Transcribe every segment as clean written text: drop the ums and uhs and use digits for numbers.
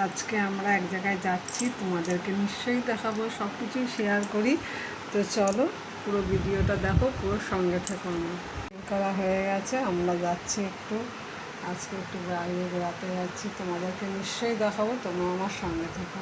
আজকে আমরা এক জায়গায় যাচ্ছি, তোমাদেরকে নিশ্চয়ই দেখাবো, সব কিছুই শেয়ার করি। তো চলো পুরো ভিডিওটা দেখো, পুরো সঙ্গে থেকো। আমার করা হয়ে গেছে, আমরা যাচ্ছি আজকে একটু বাইরে বেড়াতে যাচ্ছি, তোমাদেরকে নিশ্চয়ই দেখাবো, তোমরা আমার সঙ্গে থেকো।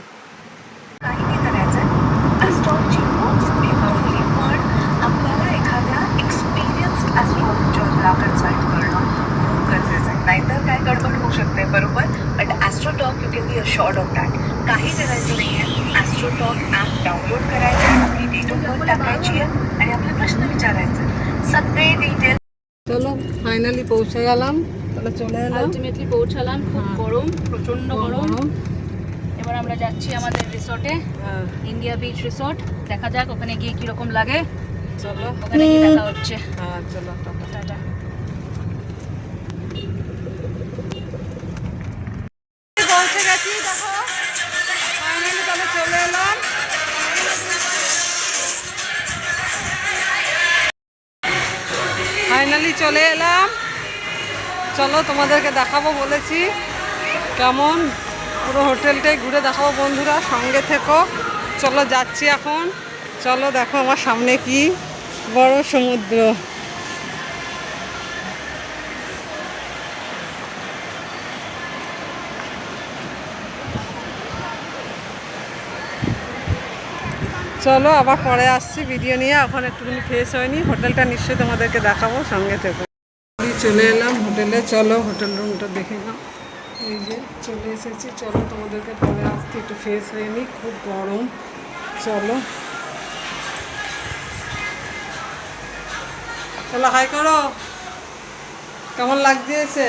आपल्याला एखाद्या एक्सपिरियन्स्ड ॲस्ट्रोलॉजरला कन्सल्ट करणं खूप गरजेचं आहे, नाहीतर काय गडबड होऊ शकते, बरोबर. But Astrotalk you can be assured of that. काही करायचं नाही आहे, ॲस्ट्रोटॉक ॲप डाउनलोड करायचं, आपली डेट ऑफ बर्थ टाकायची आहे आणि आपले प्रश्न विचारायचे, सगळे डिटेल। চলো ফাইনালি পৌঁছে গেলাম, তাহলে চলে এলাম, আলটিমেটলি পৌঁছালাম। খুব গরম, প্রচণ্ড গরম। এবার আমরা যাচ্ছি আমাদের রিসর্টে, ইন্ডিয়া বিচ রিসর্ট। দেখা যাক ওখানে গিয়ে কীরকম লাগে। চলো ওখানে গিয়ে দেখা হচ্ছে। হ্যাঁ চলো টাটা। পৌঁছে গেছি, দেখো ফাইনালি তাহলে চলে এলাম। ফাইনালি চলে এলাম, চলো তোমাদেরকে দেখাবো বলেছি কেমন, পুরো হোটেলটাই ঘুরে দেখাবো। বন্ধুরা সঙ্গে থেকো, চলো যাচ্ছি এখন। চলো দেখো আমার সামনে কি বড় সমুদ্র। চলো আবার পরে আসছি ভিডিও নিয়ে, এখন একটুখানি ফ্রেশ হয়নি, হোটেলটা নিশ্চয়ই তোমাদেরকে দেখাবো, সঙ্গে থেকো। চলে এলাম হোটেলে, চলো হোটেল রুমটা দেখে নাও। এই যে চলে এসেছি, চলো তোমাদেরকে পরে আসছি, একটু ফ্রেশ হয়ে নিই, খুব গরম। চলো চলো হাই করো, কেমন লাগছে?